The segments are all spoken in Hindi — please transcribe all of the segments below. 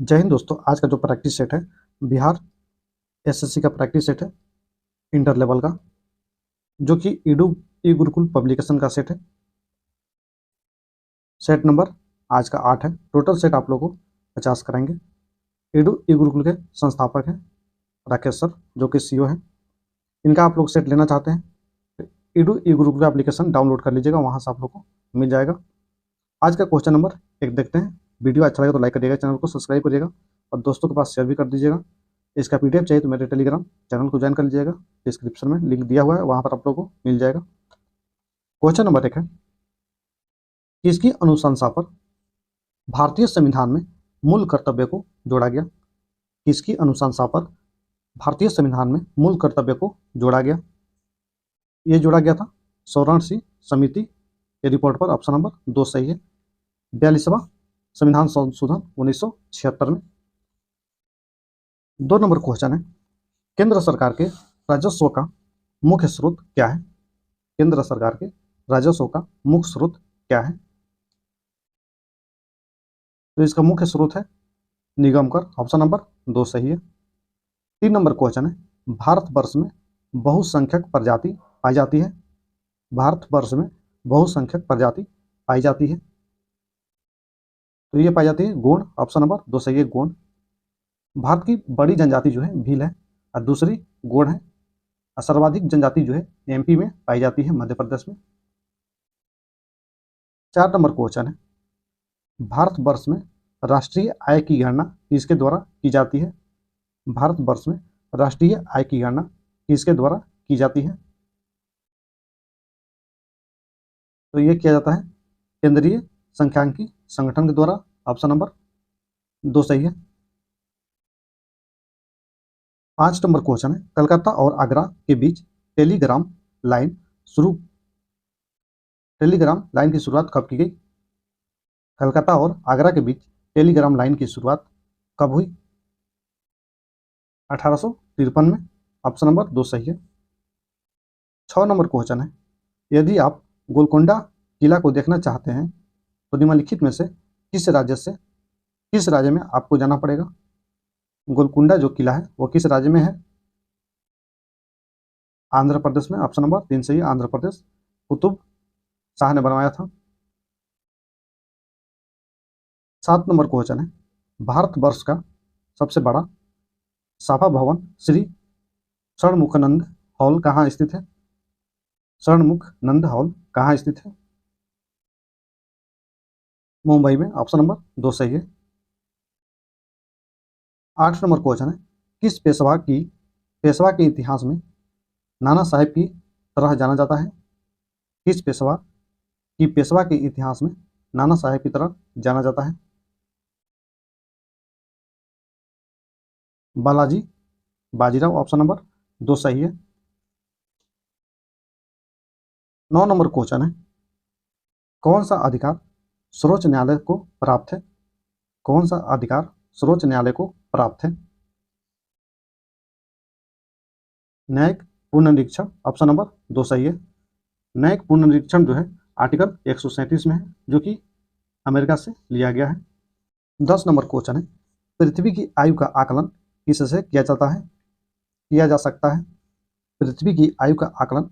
जय हिंद दोस्तों। आज का जो प्रैक्टिस सेट है बिहार एसएससी का प्रैक्टिस सेट है इंटर लेवल का, जो कि ईडू ई गुरुकुल पब्लिकेशन का सेट है। सेट नंबर आज का 8 है। टोटल सेट आप लोगों को 50 कराएंगे। ईडू ई गुरुकुल के संस्थापक हैं राकेश सर, जो कि सीईओ हैं। इनका आप लोग सेट लेना चाहते हैं, ईडू ई गुरुकुल का एप्लीकेशन डाउनलोड कर लीजिएगा, वहाँ से आप लोग को मिल जाएगा। आज का क्वेश्चन नंबर 1 देखते हैं। वीडियो अच्छा लगे तो लाइक करिएगा, चैनल को सब्सक्राइब करिएगा और दोस्तों के पास शेयर भी कर दीजिएगा। इसका पीडीएफ चाहिए तो मेरे टेलीग्राम चैनल को ज्वाइन कर लीजिएगा, डिस्क्रिप्शन में लिंक दिया हुआ है, वहाँ पर आप लोगों को मिल जाएगा। क्वेश्चन नंबर 1 है, किसकी अनुशंसा पर भारतीय संविधान में मूल कर्तव्य को जोड़ा गया? किसकी अनुशंसा पर भारतीय संविधान में मूल कर्तव्य को जोड़ा गया? ये जोड़ा गया था सौराष्ट समिति के रिपोर्ट पर। ऑप्शन नंबर 2 सही है। 42वां संविधान संशोधन 1976 में। 2 नंबर क्वेश्चन है, केंद्र सरकार के राजस्व का मुख्य स्रोत क्या है? केंद्र सरकार के राजस्व का मुख्य स्रोत क्या है? तो इसका मुख्य स्रोत है निगम कर। ऑप्शन नंबर 2 सही है। 3 नंबर क्वेश्चन है, भारतवर्ष में बहुसंख्यक प्रजाति पाई जाती है? भारतवर्ष में बहुसंख्यक प्रजाति पाई जाती है, तो ये पाई जाती है गोंड। ऑप्शन नंबर 2 सही है, गोंड। भारत की बड़ी जनजाति जो है भील है और दूसरी गोंड है। और सर्वाधिक जनजाति जो है एमपी में पाई जाती है, मध्य प्रदेश में। 4 नंबर क्वेश्चन है, भारतवर्ष में राष्ट्रीय आय की गणना किसके द्वारा की जाती है? भारतवर्ष में राष्ट्रीय आय की गणना किसके द्वारा की जाती है? तो ये किया जाता है केंद्रीय सांख्यिकी संगठन के द्वारा। ऑप्शन नंबर 2 सही है। 5 नंबर क्वेश्चन है, कलकत्ता और आगरा के बीच टेलीग्राम लाइन की शुरुआत कब की गई? कलकत्ता और आगरा के बीच टेलीग्राम लाइन की शुरुआत कब हुई? 1853 में। ऑप्शन नंबर 2 सही है। 6 नंबर क्वेश्चन है, यदि आप गोलकोंडा किला को देखना चाहते हैं तो निम्नलिखित में से किस राज्य में आपको जाना पड़ेगा? गोलकुंडा जो किला है वो किस राज्य में है? आंध्र प्रदेश में। ऑप्शन नंबर 3 सही है, आंध्र प्रदेश। कुतुब शाह ने बनवाया था। 7 नंबर क्वेश्चन है, भारतवर्ष का सबसे बड़ा सभा भवन श्री षणमुखानंद हॉल कहाँ स्थित है? षणमुखानंद हॉल कहाँ स्थित है? मुंबई में। ऑप्शन नंबर 2 सही है। 8 नंबर क्वेश्चन है, किस पेशवा के इतिहास में नाना साहेब की तरह जाना जाता है? किस पेशवा के इतिहास में नाना साहेब की तरह जाना जाता है? बालाजी बाजीराव। ऑप्शन नंबर 2 सही है। 9 नंबर क्वेश्चन है, कौन सा अधिकार सर्वोच्च न्यायालय को प्राप्त है? कौन सा अधिकार सर्वोच्च न्यायालय को प्राप्त है? न्यायिक पुनरीक्षण। ऑप्शन नंबर 2 सही है। न्यायिक पुनरीक्षण जो है आर्टिकल 137 में है, जो कि अमेरिका से लिया गया है। 10 नंबर क्वेश्चन है, पृथ्वी की आयु का आकलन किससे किया जा सकता है? पृथ्वी की आयु का आकलन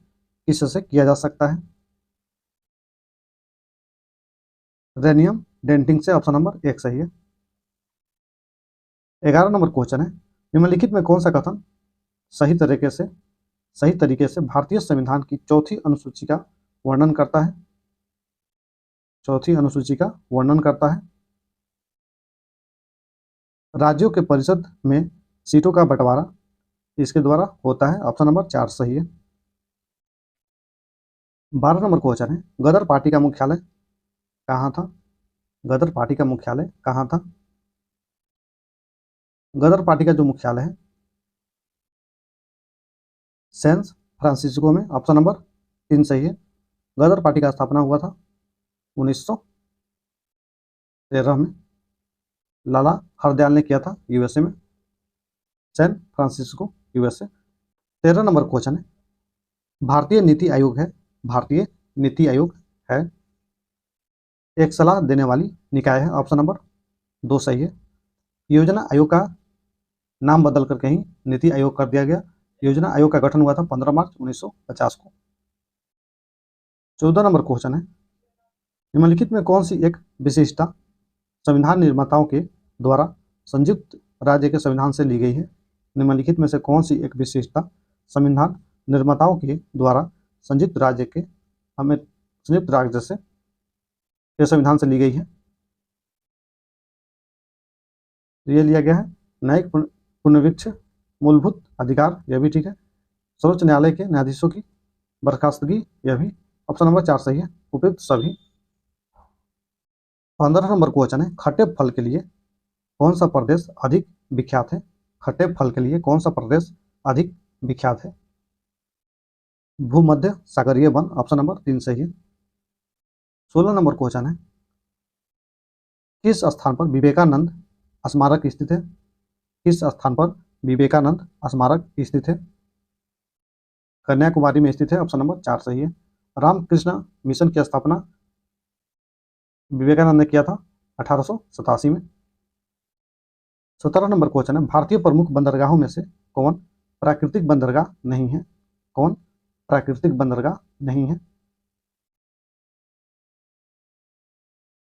किससे किया जा सकता है? रेनियम डेंटिंग से। ऑप्शन नंबर 1 सही है। 11 नंबर क्वेश्चन है, निम्नलिखित में कौन सा कथन सही तरीके से भारतीय संविधान की चौथी अनुसूची का वर्णन करता है? चौथी अनुसूची का वर्णन करता है। राज्यों के परिषद में सीटों का बंटवारा इसके द्वारा होता है। ऑप्शन नंबर 4 सही है। 12 नंबर क्वेश्चन है, गदर पार्टी का मुख्यालय कहाँ था? गदर पार्टी का मुख्यालय कहाँ था? गदर पार्टी का जो मुख्यालय है सैन फ्रांसिस्को में। ऑप्शन नंबर 3 सही है। गदर पार्टी का स्थापना हुआ था 1913 में। लाला हरदयाल ने किया था यूएसए में, San Francisco USA. 13 number question है, भारतीय नीति आयोग है एक सलाह देने वाली निकाय है। ऑप्शन नंबर 2 सही है। योजना आयोग का नाम बदल कर कहीं नीति आयोग कर दिया गया। योजना आयोग का गठन हुआ था 15 मार्च 1950 को। 14 नंबर क्वेश्चन है, निम्नलिखित में कौन सी एक विशेषता संविधान निर्माताओं के द्वारा संयुक्त राज्य के संविधान से ली गई है? निम्नलिखित में से कौन सी एक विशेषता संविधान निर्माताओं के द्वारा संयुक्त राज्य के संयुक्त राज्य से के संविधान से ली गई है? ये लिया गया है न्यायिक पुनरीक्षण, मूलभूत अधिकार, यह भी ठीक है। सर्वोच्च न्यायालय के न्यायाधीशों की बर्खास्तगी, यह भी ऑप्शन नंबर 4 सही है। उपयुक्त सभी। 15 नंबर क्वेश्चन है, खट्टे फल के लिए कौन सा प्रदेश अधिक विख्यात है? खट्टे फल के लिए कौन सा प्रदेश अधिक विख्यात है? भूमध्य सागरीय वन, ऑप्शन नंबर 3 सही है। 16 नंबर क्वेश्चन है, किस स्थान पर विवेकानंद स्मारक स्थित है? किस स्थान पर विवेकानंद स्मारक स्थित है? कन्याकुमारी में स्थित है, ऑप्शन नंबर 4 सही है। रामकृष्ण मिशन की स्थापना विवेकानंद ने किया था 1887 में। 17 नंबर क्वेश्चन है, भारतीय प्रमुख बंदरगाहों में से कौन प्राकृतिक बंदरगाह नहीं है? कौन प्राकृतिक बंदरगाह नहीं है?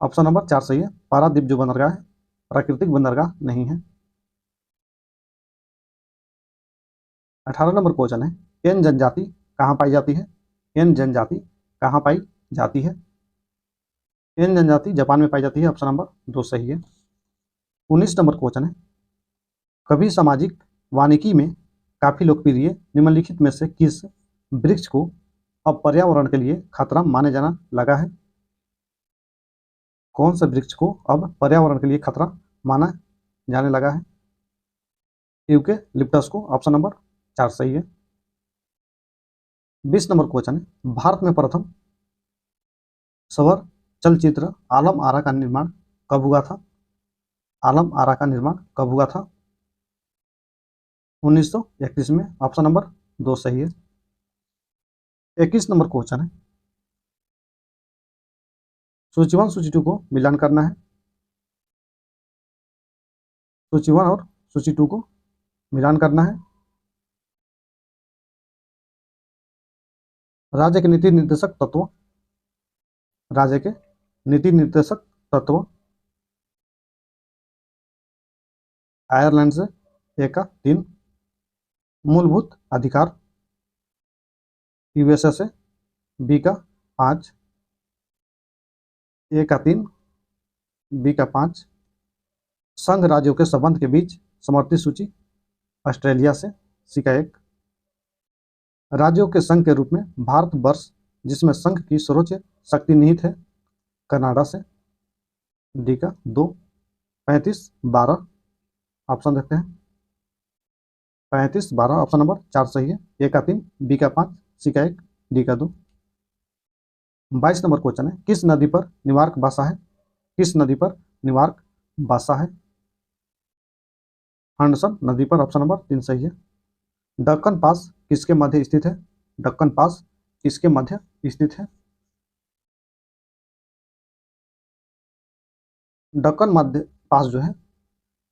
ऑप्शन नंबर 4 सही है। पारादीप जो बंदरगाह है प्राकृतिक बंदरगाह नहीं है। 18 नंबर क्वेश्चन है, एन जनजाति कहाँ पाई जाती है? एन जनजाति कहाँ पाई जाती है? एन जनजाति जापान में पाई जाती है, ऑप्शन नंबर 2 सही है। 19 नंबर क्वेश्चन है, कभी सामाजिक वानिकी में काफी लोकप्रिय निम्नलिखित में से किस वृक्ष को अब पर्यावरण के लिए खतरा माने जाना लगा है? कौन से वृक्ष को अब पर्यावरण के लिए खतरा माना जाने लगा है? यूकेलिप्टस को, ऑप्शन नंबर 4 सही है। 20 नंबर क्वेश्चन है, भारत में प्रथम सवर चलचित्र आलम आरा का निर्माण कब हुआ था? आलम आरा का निर्माण कब हुआ था? 1931 में, ऑप्शन नंबर 2 सही है। 21 नंबर क्वेश्चन है, सूची 1 सूची 2 को मिलान करना है। सूची 1 और सूची 2 को मिलान करना है। राज्य के नीति निर्देशक तत्व, राज्य के नीति निर्देशक तत्व आयरलैंड से ए का 3, मूलभूत अधिकार यूएसए से बी का 5, ए का 3, बी का 5, संघ राज्यों के संबंध के बीच समर्थित सूची ऑस्ट्रेलिया से सी का 1, राज्यों के संघ के रूप में भारतवर्ष जिसमें संघ की सर्वोच्च शक्ति निहित है कनाडा से डी का 2, 35-12 ऑप्शन देखते हैं। 35-12 ऑप्शन नंबर 4 सही है। ए का 3, बी का 5, सी का 1, डी का 2। 22 नंबर क्वेश्चन है, किस नदी पर न्यूयॉर्क बसा है? किस नदी पर न्यूयॉर्क बसा है? हडसन नदी पर, ऑप्शन नंबर 3 सही है। दक्कन पास किसके मध्य स्थित है? दक्कन पास किसके मध्य स्थित है? दक्कन मध्य पास जो है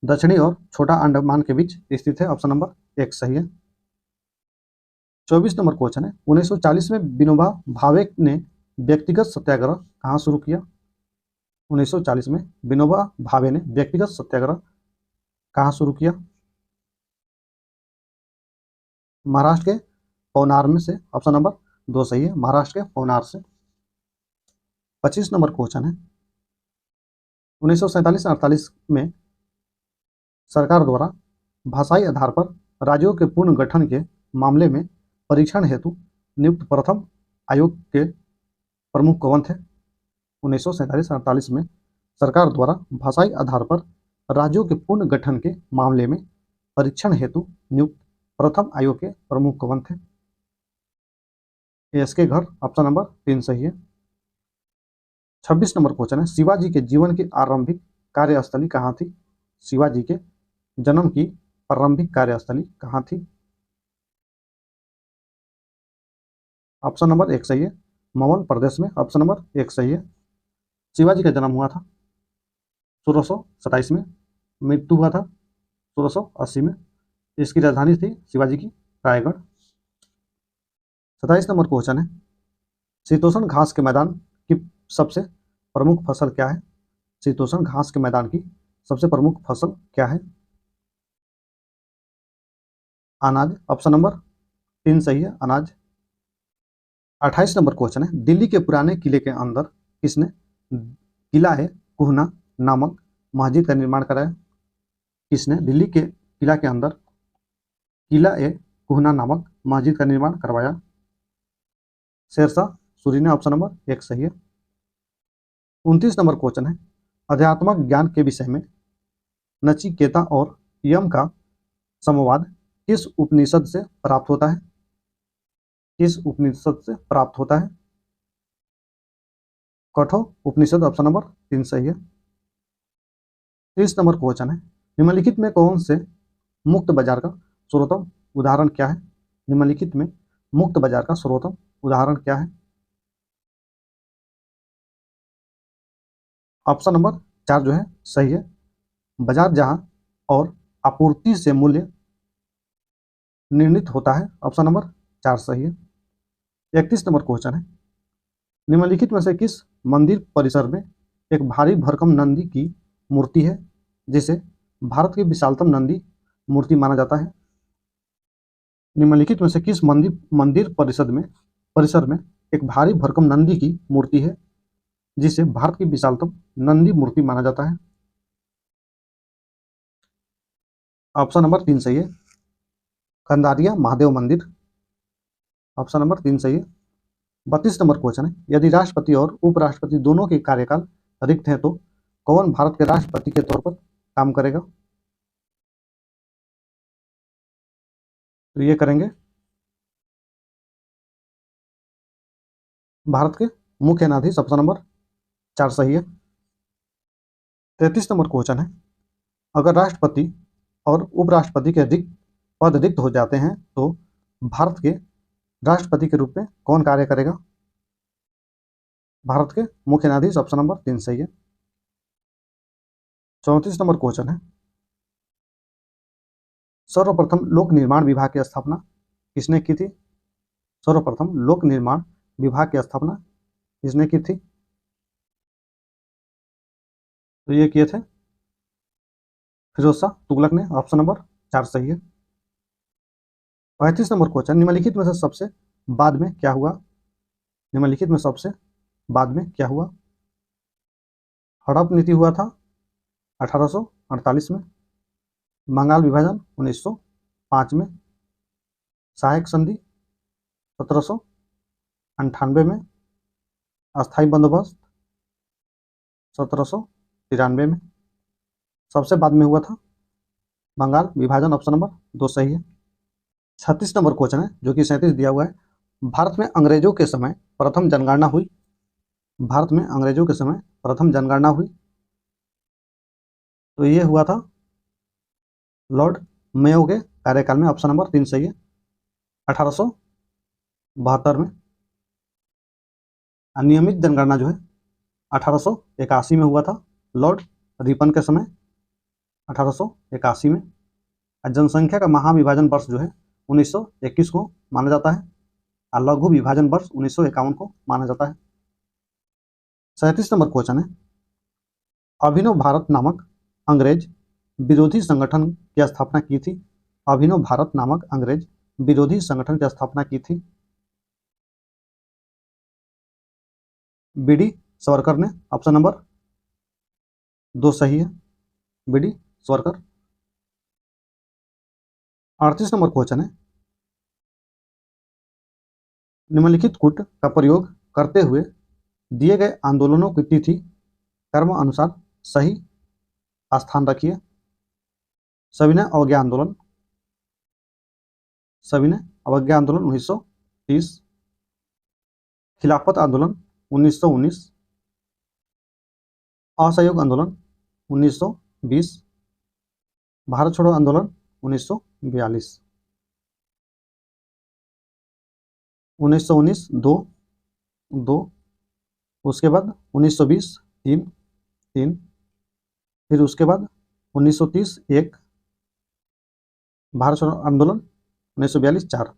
दक्षिणी और छोटा अंडमान के बीच स्थित है, ऑप्शन नंबर 1 सही है। 24 नंबर क्वेश्चन है, 1940 में विनोबा भावे ने व्यक्तिगत सत्याग्रह कहाँ शुरू किया? 1940 में विनोबा भावे ने व्यक्तिगत सत्याग्रह कहाँ शुरू किया? महाराष्ट्र के पवनार में से, ऑप्शन नंबर 2 सही है। महाराष्ट्र के पवनार से। 25 नंबर क्वेश्चन है, 1947-48 में सरकार द्वारा भाषाई आधार पर राज्यों के पूर्ण गठन के मामले में परीक्षण हेतु नियुक्त प्रथम आयोग के प्रमुख कौन थे? 1947-48 में सरकार द्वारा भाषाई आधार पर राज्यों के पूर्ण गठन के मामले में परीक्षण हेतु नियुक्त प्रथम आयोग के प्रमुख कौन थे? एस के घर, ऑप्शन नंबर 3 सही है। 26 नंबर क्वेश्चन है, शिवाजी के जीवन की आरंभिक कार्यस्थली कहाँ थी? शिवाजी के जन्म की प्रारंभिक कार्यस्थली कहाँ थी? ऑप्शन नंबर 1 सही है, मवन प्रदेश में, ऑप्शन नंबर 1 सही है। शिवाजी का जन्म हुआ था 1627 में मृत्यु हुआ था 1680 में। इसकी राजधानी थी शिवाजी की रायगढ़। 27 नंबर क्वेश्चन है, शीतोष्ण घास के मैदान की सबसे प्रमुख फसल क्या है? शीतोष्ण घास के मैदान की सबसे प्रमुख फसल क्या है? अनाज। ऑप्शन नंबर 3 सही है, अनाज। 28 नंबर क्वेश्चन है, दिल्ली के पुराने किले के अंदर किसने किला है कुहना नामक मस्जिद का निर्माण कराया? किसने दिल्ली के किला के अंदर किला ए कुहना नामक मस्जिद का निर्माण करवाया? शेरशाह सूरी ने। ऑप्शन नंबर 1 सही है। 29 नंबर क्वेश्चन है, अध्यात्मक ज्ञान के विषय में नचिकेता और यम का संवाद किस उपनिषद से प्राप्त होता है? किस उपनिषद से प्राप्त होता है? कठोर उपनिषद। ऑप्शन नंबर 3 सही है। 30 नंबर क्वेश्चन है, निम्नलिखित में कौन से मुक्त बाजार का सर्वोत्तम उदाहरण क्या है? निम्नलिखित में मुक्त बाजार का सर्वोत्तम उदाहरण क्या है? ऑप्शन नंबर 4 जो है सही है, बाजार जहां और आपूर्ति से मूल्य निर्णित होता है। ऑप्शन नंबर 4 सही है। 31 नंबर क्वेश्चन है, निम्नलिखित में से किस मंदिर परिसर में एक भारी भरकम नंदी की मूर्ति है जिसे भारत की विशालतम नंदी मूर्ति माना जाता है? निम्नलिखित में से किस मंदिर परिसर में एक भारी भरकम नंदी की मूर्ति है जिसे भारत की विशालतम नंदी मूर्ति माना जाता है? ऑप्शन नंबर 3 सही है, कंदारिया महादेव मंदिर। ऑप्शन नंबर 3 सही है। 32 नंबर क्वेश्चन है, यदि राष्ट्रपति और उपराष्ट्रपति दोनों के कार्यकाल रिक्त हैं तो कौन भारत के राष्ट्रपति के तौर पर काम करेगा? तो ये करेंगे भारत के मुख्य न्यायाधीश। ऑप्शन नंबर 4 सही है। 33 नंबर क्वेश्चन है, अगर राष्ट्रपति और उपराष्ट्रपति के पद रिक्त हो जाते हैं तो भारत के राष्ट्रपति के रूप में कौन कार्य करेगा? भारत के मुख्य न्यायाधीश। ऑप्शन नंबर 3 सही है। 34 नंबर क्वेश्चन है, सर्वप्रथम लोक निर्माण विभाग की स्थापना किसने की थी? सर्वप्रथम लोक निर्माण विभाग की स्थापना किसने की थी? तो ये किए थे फिरोज शाह तुगलक ने। ऑप्शन नंबर 4 सही है। 35 नंबर क्वेश्चन, निम्नलिखित में से सबसे बाद में क्या हुआ? निम्नलिखित में सबसे बाद में क्या हुआ? हड़प नीति हुआ था 1848 में, बंगाल विभाजन 1905 में, सहायक संधि 1798 में, अस्थायी बंदोबस्त 1793 में। सबसे बाद में हुआ था बंगाल विभाजन। ऑप्शन नंबर 2 सही है। 36 नंबर क्वेश्चन है जो कि 37 दिया हुआ है, भारत में अंग्रेजों के समय प्रथम जनगणना हुई? भारत में अंग्रेजों के समय प्रथम जनगणना हुई तो ये हुआ था लॉर्ड मेयो के कार्यकाल में। ऑप्शन नंबर 3 सही है, 1872 में। अनियमित जनगणना जो है 1881 में हुआ था लॉर्ड रिपन के समय, 1881 में। जनसंख्या का महाविभाजन वर्ष जो है 1921 को माना जाता है और लघु विभाजन वर्ष 1951 को माना जाता है। 37 नंबर क्वेश्चन है, अभिनव भारत नामक अंग्रेज विरोधी संगठन की स्थापना की थी? अभिनव भारत नामक अंग्रेज विरोधी संगठन की स्थापना की थी? बीडी सावरकर ने। ऑप्शन नंबर 2 सही है, बीडी सावरकर। 38 नंबर क्वेश्चन है, निम्नलिखित कूट का प्रयोग करते हुए दिए गए आंदोलनों की तिथि कर्म अनुसार सही स्थान रखिए। सविनय अवज्ञा आंदोलन, सविनय अवज्ञा आंदोलन 1930, खिलाफत आंदोलन 1919, असहयोग आंदोलन 1920, भारत छोड़ो आंदोलन 1942। 1919 दो, उसके बाद 1920 3, फिर उसके बाद 1930 1, भारत छोड़ो आंदोलन 1942 4,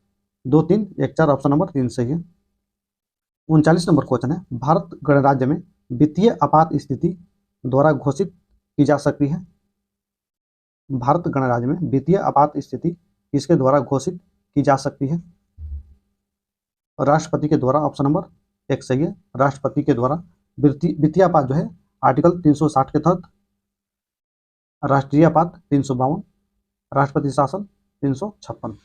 2 3 1 4 ऑप्शन नंबर 3 सही है। 39 नंबर क्वेश्चन है, भारत गणराज्य में वित्तीय आपात स्थिति द्वारा घोषित की जा सकती है। भारत गणराज्य में वित्तीय आपात स्थिति किसके द्वारा घोषित की जा सकती है? राष्ट्रपति के द्वारा ऑप्शन नंबर 1 सही है। राष्ट्रपति के द्वारा वित्तीय आपात जो है आर्टिकल 360 के तहत, राष्ट्रीय आपात 352, राष्ट्रपति शासन 356।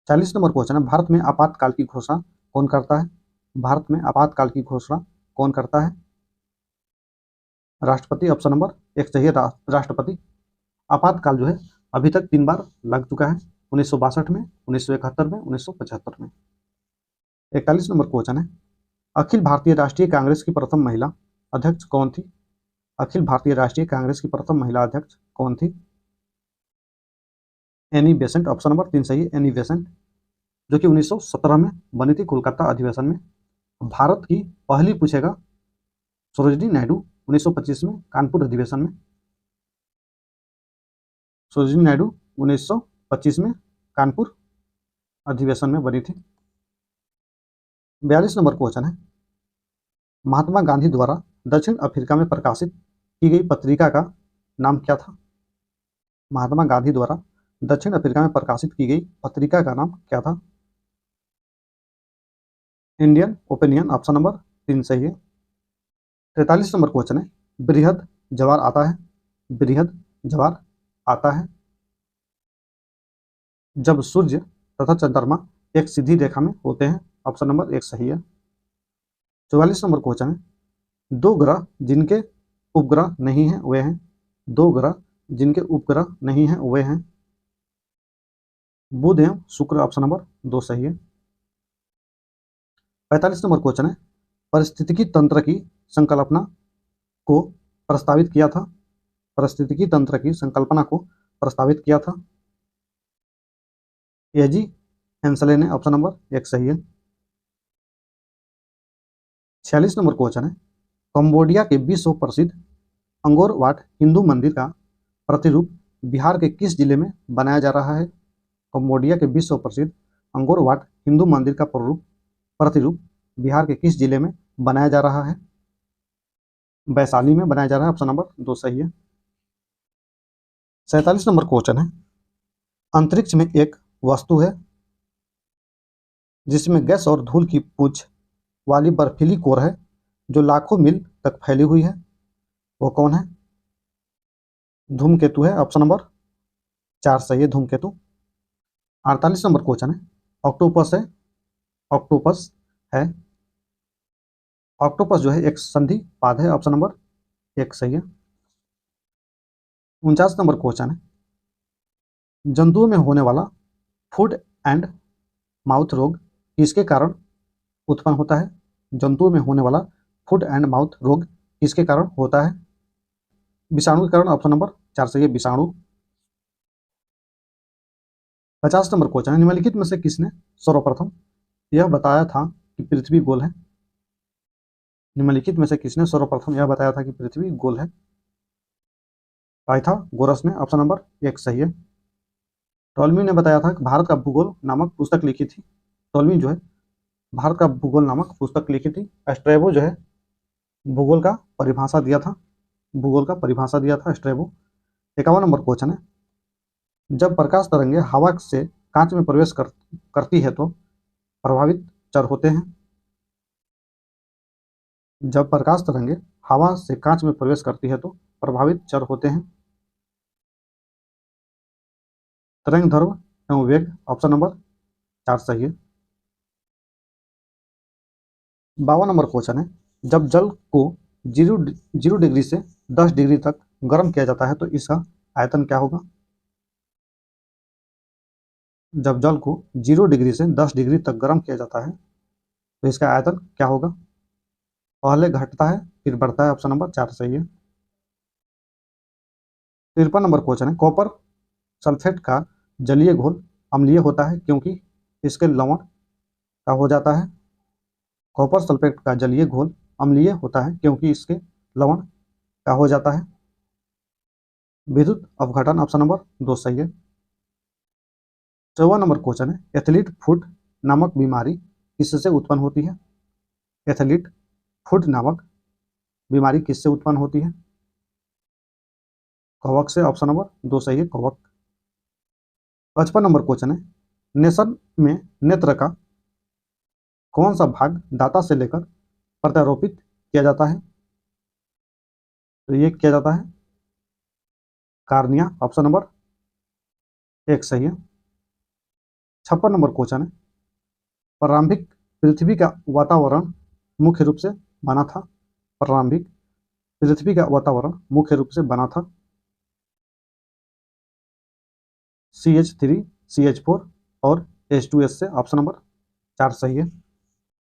40 नंबर क्वेश्चन है, भारत में आपातकाल की घोषणा कौन करता है? भारत में आपातकाल की घोषणा कौन करता है? राष्ट्रपति ऑप्शन नंबर 1 सही है, राष्ट्रपति। आपातकाल जो है अभी तक 3 बार लग चुका है, 1962 में, 1971 में, 1975 में। 41 नंबर क्वेश्चन है, अखिल भारतीय राष्ट्रीय कांग्रेस की प्रथम महिला अध्यक्ष कौन थी? अखिल भारतीय राष्ट्रीय कांग्रेस की प्रथम महिला अध्यक्ष कौन थी? एनी बेसेंट ऑप्शन नंबर 3 सही है, एनी बेसेंट, जो कि 1917 में बनी थी कोलकाता अधिवेशन में। भारत की पहली पूछेगा सरोजिनी नायडू 1925 में कानपुर अधिवेशन में। सरोजिनी नायडू 1925 में कानपुर अधिवेशन में बनी थी। 42 नंबर क्वेश्चन है, महात्मा गांधी द्वारा दक्षिण अफ्रीका में प्रकाशित की गई पत्रिका का नाम क्या था? महात्मा गांधी द्वारा दक्षिण अफ्रीका में प्रकाशित की गई पत्रिका का नाम क्या था? इंडियन ओपिनियन ऑप्शन नंबर 3 सही है। 43 नंबर क्वेश्चन है, बृहद ज्वार आता है, बृहद ज्वार आता है जब सूर्य तथा चंद्रमा एक सीधी रेखा में होते हैं, ऑप्शन नंबर 1 सही है। 44 नंबर क्वेश्चन है, 2 ग्रह जिनके उपग्रह नहीं है वे हैं, 2 ग्रह जिनके उपग्रह नहीं है वे हैं बुध एवं शुक्र, ऑप्शन नंबर 2 सही है। 45 नंबर क्वेश्चन है, पारिस्थितिकी तंत्र की संकल्पना को प्रस्तावित किया था, पारिस्थितिकी तंत्र की संकल्पना को प्रस्तावित किया था एजी हेंसले ने, ऑप्शन नंबर 1 सही है। 46 नंबर क्वेश्चन है, कंबोडिया के विश्व प्रसिद्ध अंगोर वाट हिंदू मंदिर का प्रतिरूप बिहार के किस जिले में बनाया जा रहा है? कंबोडिया के विश्व प्रसिद्ध अंगोर वाट हिंदू मंदिर का प्रतिरूप बिहार के किस जिले में बनाया जा रहा है? वैशाली में बनाया जा रहा है, ऑप्शन नंबर 2 सही है। 47 नंबर क्वेश्चन है, अंतरिक्ष में एक वस्तु है जिसमें गैस और धूल की पूंछ वाली बर्फीली कोर है जो लाखों मील तक फैली हुई है, वो कौन है? धूमकेतु है, ऑप्शन नंबर 4 सही है, धूमकेतु। 48 नंबर क्वेश्चन है, ऑक्टोपस है, ऑक्टोपस है, ऑक्टोपस जो है एक संधि पाद है, ऑप्शन नंबर 1 सही है। 49 नंबर क्वेश्चन है, जंतुओं में होने वाला फूड एंड माउथ रोग किसके कारण उत्पन्न होता है? जंतुओं में होने वाला फूड एंड माउथ रोग किसके कारण होता है? विषाणु के कारण, ऑप्शन नंबर 4 सही है, विषाणु। 50 नंबर क्वेश्चन है, निम्नलिखित में से किसने सर्वप्रथम यह बताया था कि पृथ्वी गोल है? निम्नलिखित में से किसने सर्वप्रथम यह बताया था कि पृथ्वी गोल है? पाइथागोरस ने, ऑप्शन नंबर 1 सही है। टॉलमी ने बताया था कि भारत का भूगोल नामक पुस्तक लिखी थी, टॉलमी जो है भारत का भूगोल नामक पुस्तक लिखी थी। स्ट्रैबो जो है भूगोल का परिभाषा दिया था, भूगोल का परिभाषा दिया था स्ट्रैबो। 51 नंबर क्वेश्चन है, जब प्रकाश तरंगे हवा से कांच में प्रवेश करती है तो प्रभावित चर होते हैं? जब प्रकाश तरंगे हवा से कांच में प्रवेश करती है तो प्रभावित चर होते हैं तरंग दैर्घ्य एवं वेग, ऑप्शन नंबर 4 सही है। 52 नंबर क्वेश्चन है, जब जल को 0 डिग्री से 10 डिग्री तक गर्म किया जाता है तो इसका आयतन क्या होगा? जब जल को 0 डिग्री से 10 डिग्री तक गर्म किया जाता है तो इसका आयतन क्या होगा? पहले घटता है फिर बढ़ता है, ऑप्शन नंबर 4 सही है। 53 नंबर क्वेश्चन है, कॉपर सल्फेट का जलीय घोल अम्लीय होता है क्योंकि इसके लवण का हो जाता है? कॉपर सल्फेट का जलीय घोल अम्लीय होता है क्योंकि इसके लवण का हो जाता है। विद्युत अपघटन, ऑप्शन नंबर 2 सही है। 54 नंबर क्वेश्चन है, एथलीट फुट नामक बीमारी किससे उत्पन्न होती है? एथलीट फुट नामक बीमारी किससे उत्पन्न होती है? कवक से, ऑप्शन नंबर 2 सही है, कवक। 55 नंबर क्वेश्चन है, नेशन में नेत्र का कौन सा भाग दाता से लेकर प्रत्यारोपित किया जाता है? तो ये किया जाता है कार्निया, ऑप्शन नंबर 1 सही है। 56 नंबर क्वेश्चन है, प्रारंभिक पृथ्वी का वातावरण मुख्य रूप से बना था। प्रारंभिक पृथ्वी का वातावरण मुख्य रूप से बना था CH3, CH4 और H2S से, ऑप्शन नंबर 4 सही है।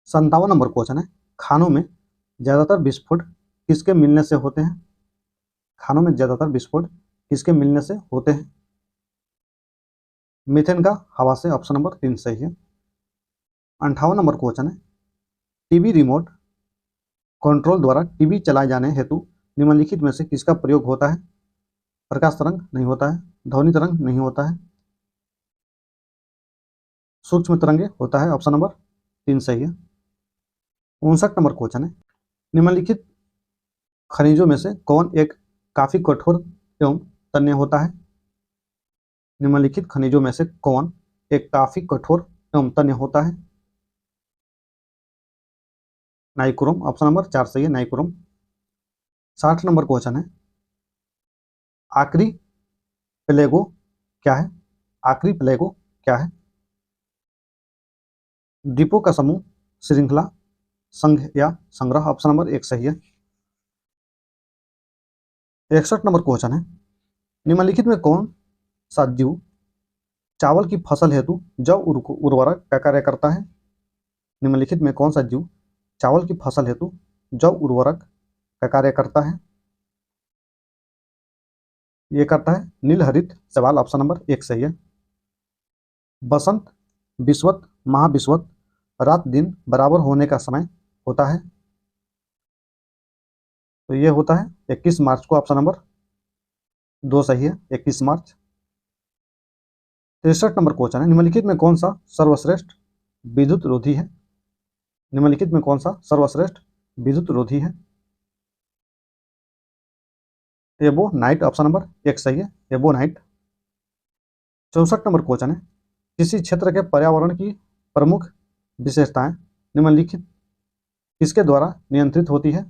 57 नंबर क्वेश्चन है, खानों में ज्यादातर विस्फोट किसके मिलने से होते हैं? खानों में ज्यादातर विस्फोट किसके मिलने से होते हैं? मीथेन का, हवा से, ऑप्शन नंबर 3 सही है। 58 नंबर क्वेश्चन है, टीवी रिमोट कंट्रोल द्वारा टीवी चलाए जाने हेतु निम्नलिखित में से किसका प्रयोग होता है? प्रकाश तरंग नहीं होता है, ध्वनि तरंग नहीं होता है, सूक्ष्म तरंगे होता है, ऑप्शन नंबर 3 सही है। 59 नंबर क्वेश्चन है, निम्नलिखित खनिजों में से कौन एक काफी कठोर एवं तन्य होता है? निम्नलिखित खनिजों में से कौन एक काफी कठोर एवं तन्य होता है? नाइक्रोम, ऑप्शन नंबर 4 सही है, नाइक्रोम। 60 नंबर क्वेश्चन है, आखिरी प्लेगो क्या है? आखिरी प्लेगो क्या है? द्वीपों का समूह, श्रृंखला, संघ या संग्रह, ऑप्शन नंबर 1 सही है। 61 नंबर क्वेश्चन है, निम्नलिखित में कौन सा जीव चावल की फसल हेतु जैव उर्वरक का कार्य करता है? निम्नलिखित में कौन सा जीव चावल की फसल हेतु जैव उर्वरक का कार्य करता है? ये करता है नीलहरित शैवाल, ऑप्शन नंबर 1 सही है। बसंत, विषुवत, महाविषुवत, रात दिन बराबर होने का समय होता है? तो ये होता है 21 मार्च को, ऑप्शन नंबर 2 सही है, 21 मार्च। 63 नंबर क्वेश्चन है, निम्नलिखित में कौन सा सर्वश्रेष्ठ विद्युत रोधी है? निम्नलिखित में कौन सा सर्वश्रेष्ठ विद्युत रोधी है? एबो नाइट, ऑप्शन नंबर 1 सही है, एबो नाइट। 64 नंबर क्वेश्चन है, किसी क्षेत्र के पर्यावरण की प्रमुख विशेषताएं निम्नलिखित किसके द्वारा नियंत्रित होती है?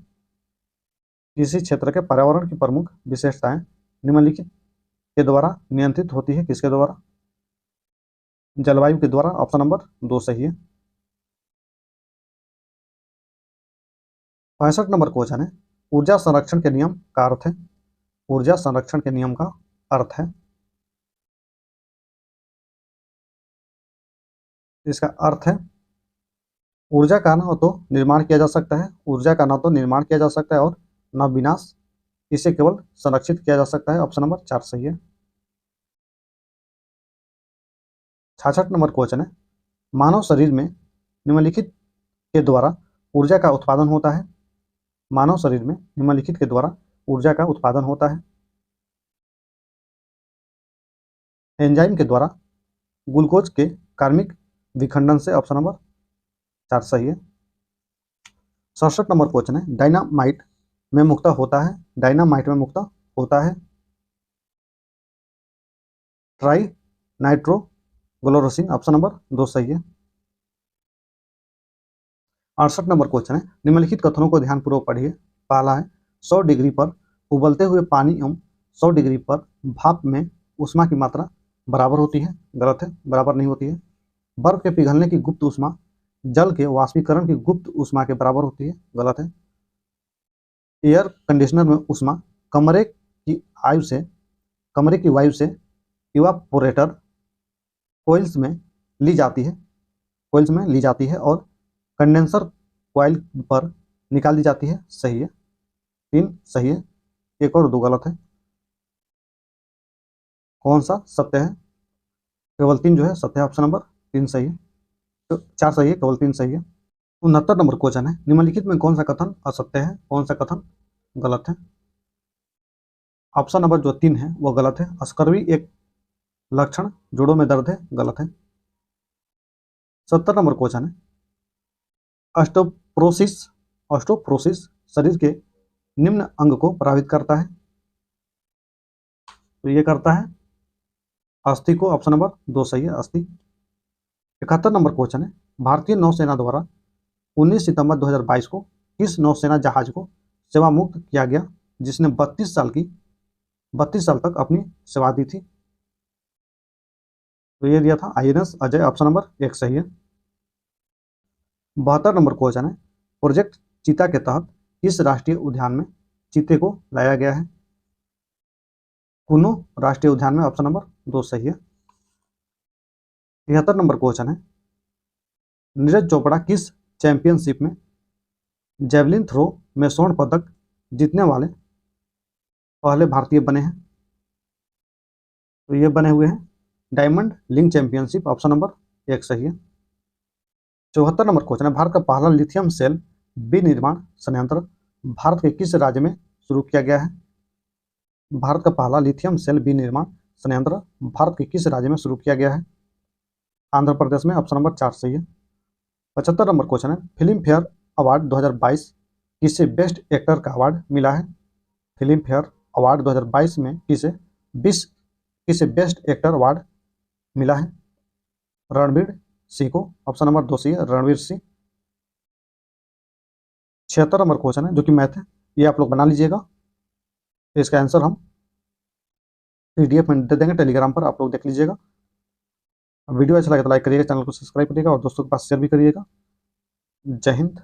किसी क्षेत्र के पर्यावरण की प्रमुख विशेषताएं निम्नलिखित के द्वारा नियंत्रित होती है, किसके द्वारा? जलवायु के द्वारा, ऑप्शन नंबर 2 सही है। 65 नंबर क्वेश्चन है, ऊर्जा संरक्षण के नियम का अर्थ है? ऊर्जा संरक्षण के नियम का अर्थ है, इसका अर्थ है ऊर्जा का न तो निर्माण किया जा सकता है, ऊर्जा का न तो निर्माण किया जा सकता है और न विनाश, इसे केवल संरक्षित किया जा सकता है, ऑप्शन नंबर 4 सही है। 66 नंबर क्वेश्चन है, मानव शरीर में निम्नलिखित के द्वारा ऊर्जा का उत्पादन होता है? मानव शरीर में निम्नलिखित के द्वारा ऊर्जा का उत्पादन होता है? एंजाइम के द्वारा, ग्लूकोज के कार्मिक विखंडन से, ऑप्शन नंबर 4 सही है। 67 नंबर क्वेश्चन है, डायनामाइट में मुक्ता होता है? डायनामाइट में मुक्ता होता है ट्राई नाइट्रोग्लोरोसिन, ऑप्शन नंबर 2 सही है। 68 नंबर क्वेश्चन है, निम्नलिखित कथनों को ध्यानपूर्वक पढ़िए। पहला है, 100 डिग्री पर उबलते हुए पानी एवं 100 डिग्री पर भाप में ऊष्मा की मात्रा बराबर होती है? गलत है, बराबर नहीं होती है। बर्फ के पिघलने की गुप्त ऊष्मा जल के वाष्पीकरण की गुप्त ऊष्मा के बराबर होती है? गलत है। एयर कंडीशनर में ऊष्मा कमरे की आयु से कमरे की वायु से इवापोरेटर कोइल्स में ली जाती है, कोइल्स में ली जाती है और कंडेंसर कॉइल पर निकाल दी जाती है, सही है। 3 सही है, 1 और 2 गलत है। कौन सा सत्य है? केवल 3 जो है सत्य है, ऑप्शन नंबर 3 सही है, तो 4 सही है, केवल 3 सही है। 69 नंबर क्वेश्चन है, निम्नलिखित में कौन सा कथन असत्य है? कौन सा कथन गलत है? ऑप्शन नंबर जो 3 है वो गलत है। स्कर्वी एक लक्षण, जोड़ों में दर्द है, गलत है। 70 नंबर क्वेश्चन है, ऑस्टोप्रोसिस ऑस्टोप्रोसिस शरीर के निम्न अंग को प्रभावित करता है। तो ये करता है अस्थि को। ऑप्शन नंबर 2 सही है, अस्थि। 71 नंबर क्वेश्चन है, भारतीय नौसेना द्वारा 19 सितंबर 2022 को किस नौसेना जहाज को सेवा मुक्त किया गया जिसने 32 साल तक अपनी सेवा दी थी। तो ये दिया था INS अजय। ऑप्शन नंबर 1 सही है। 72 नंबर क्वेश्चन है, प्रोजेक्ट चीता के तहत किस राष्ट्रीय उद्यान में चीते को लाया गया है। कुनो राष्ट्रीय उद्यान में। ऑप्शन नंबर 2 सही है। 73 नंबर क्वेश्चन है, नीरज चोपड़ा किस चैंपियनशिप में जेवलिन थ्रो में स्वर्ण पदक जीतने वाले पहले भारतीय बने हैं। तो ये बने हुए हैं diamond link championship. Option number 1 सही है। 74 नंबर क्वेश्चन है, भारत का पहला लिथियम सेल विनिर्माण संयंत्र भारत के किस राज्य में शुरू किया गया है। भारत का पहला लिथियम सेल विनिर्माण संयंत्र भारत के किस राज्य में शुरू किया गया है। आंध्र प्रदेश में। ऑप्शन नंबर 4 सही है। 75 नंबर क्वेश्चन है, फिल्म फेयर अवार्ड 2022 किसे बेस्ट एक्टर का अवार्ड मिला है। फिल्म फेयर अवार्ड 2022 में किसे बेस्ट एक्टर अवार्ड मिला है। रणवीर सिंह को। ऑप्शन नंबर 2 सही है, रणवीर सिंह। 76 नंबर क्वेश्चन है जो कि मैथ है, ये आप लोग बना लीजिएगा। तो इसका आंसर हम PDF में दे देंगे, टेलीग्राम पर आप लोग देख लीजिएगा। वीडियो अच्छा लगे तो लाइक करिएगा, चैनल को सब्सक्राइब करिएगा और दोस्तों के पास शेयर भी करिएगा। जय हिंद।